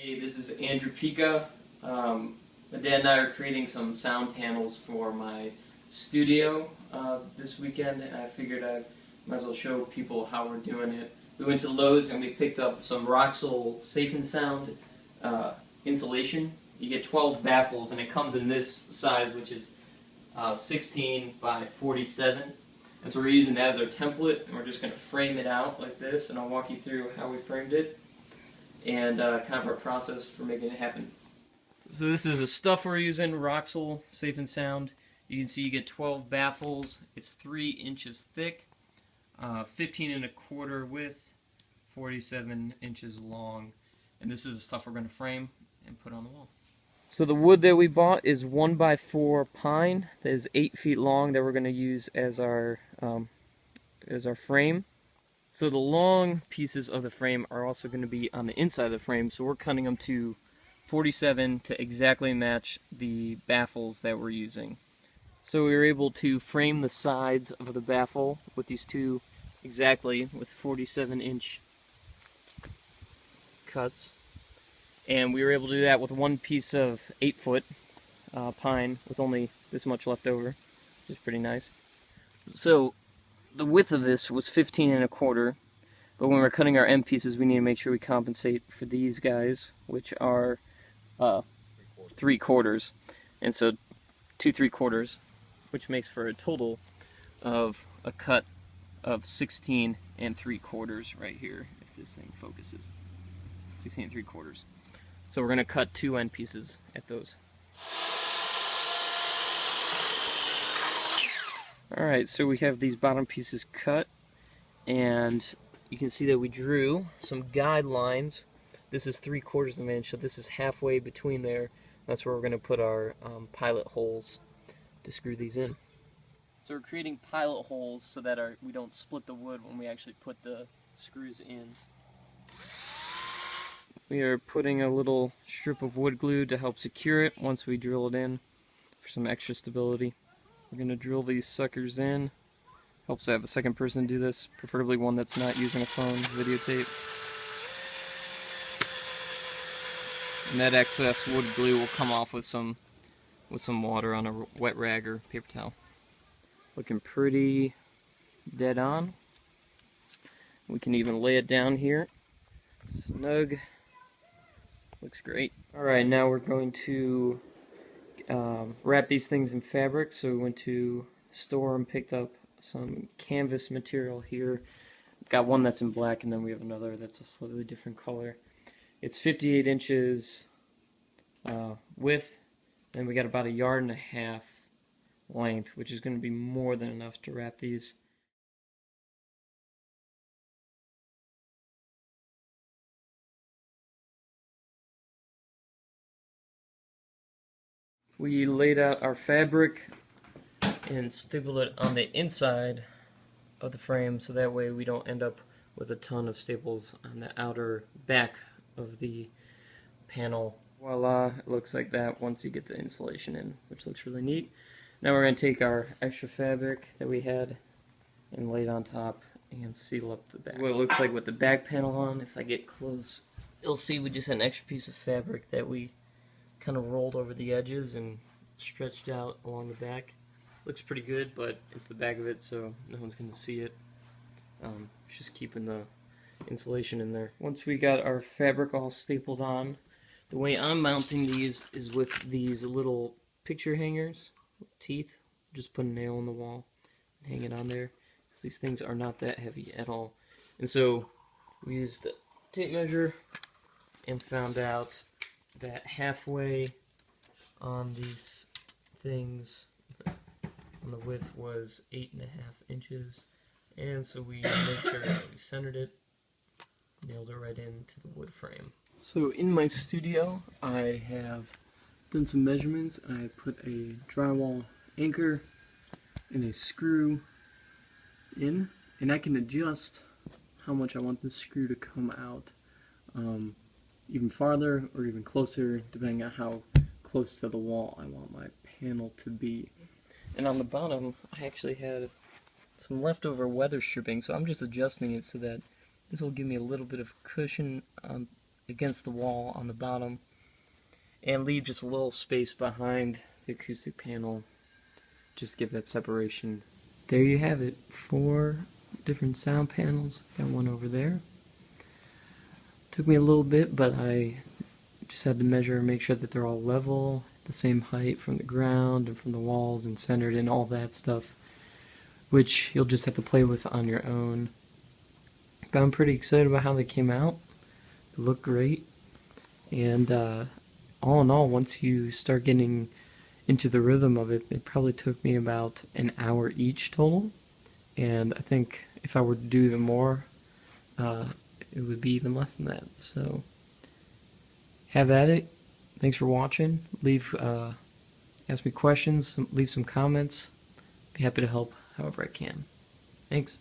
Hey, this is Andrew Pica. My dad and I are creating some sound panels for my studio this weekend, and I figured I might as well show people how we're doing it. We went to Lowe's and we picked up some Roxel Safe and Sound insulation. You get 12 baffles, and it comes in this size, which is 16 by 47. And so we're using that as our template, and we're just going to frame it out like this, and I'll walk you through how we framed it and kind of our process for making it happen. So this is the stuff we're using, Roxel Safe and Sound. You can see you get 12 baffles. It's 3 inches thick, 15 and a quarter width, 47 inches long. And this is the stuff we're going to frame and put on the wall. So the wood that we bought is 1x4 pine that is 8 feet long that we're going to use as our frame. So the long pieces of the frame are also going to be on the inside of the frame, so we're cutting them to 47 to exactly match the baffles that we're using. So we were able to frame the sides of the baffle with these two exactly with 47-inch cuts. And we were able to do that with one piece of 8-foot pine with only this much left over, which is pretty nice. So the width of this was 15 and a quarter, but when we're cutting our end pieces, we need to make sure we compensate for these guys, which are 3/4, and so 2 3/4, which makes for a total of a cut of 16 3/4 right here. If this thing focuses, 16 3/4. So we're going to cut 2 end pieces at those. Alright, so we have these bottom pieces cut, and you can see that we drew some guidelines. This is 3/4 of an inch, so this is halfway between there. That's where we're going to put our pilot holes to screw these in. So we're creating pilot holes so that we don't split the wood when we actually put the screws in. We are putting a little strip of wood glue to help secure it once we drill it in for some extra stability. We're going to drill these suckers in. Helps to have a second person do this, preferably one that's not using a phone videotape. And that excess wood glue will come off with some water on a wet rag or paper towel. Looking pretty dead on. We can even lay it down here. Snug. Looks great. Alright, now we're going to wrap these things in fabric. So we went to the store and picked up some canvas material here. Got one that's in black, and then we have another that's a slightly different color. It's 58 inches width, and we got about 1.5 yards length, which is going to be more than enough to wrap these. We laid out our fabric and stapled it on the inside of the frame, so that way we don't end up with a ton of staples on the outer back of the panel. Voila, it looks like that once you get the insulation in, which looks really neat. Now we're going to take our extra fabric that we had and lay it on top and seal up the back. What it looks like with the back panel on, if I get close, you'll see we just had an extra piece of fabric that we kind of rolled over the edges and stretched out along the back. Looks pretty good, but it's the back of it, so no one's going to see it. Just keeping the insulation in there. Once we got our fabric all stapled on, the way I'm mounting these is with these little picture hangers with teeth. Just put a nail in the wall and hang it on there, because these things are not that heavy at all. And so we used a tape measure and found out that halfway on these things on the width was 8.5 inches, and so we made sure that we centered it, nailed it right into the wood frame. So in my studio I have done some measurements. I put a drywall anchor and a screw in, and I can adjust how much I want this screw to come out, even farther or even closer, depending on how close to the wall I want my panel to be. And on the bottom, I actually had some leftover weather stripping, so I'm just adjusting it so that this will give me a little bit of cushion against the wall on the bottom, and leave just a little space behind the acoustic panel, just give that separation. There you have it, 4 different sound panels. Got one over there. Took me a little bit, but I just had to measure and make sure that they're all level, the same height from the ground and from the walls, and centered and all that stuff, which you'll just have to play with on your own. But I'm pretty excited about how they came out. They look great, and all in all, once you start getting into the rhythm of it, it probably took me about an hour each total, and I think if I were to do even more, it would be even less than that. So have at it. Thanks for watching. Ask me questions, leave some comments. Be happy to help however I can. Thanks.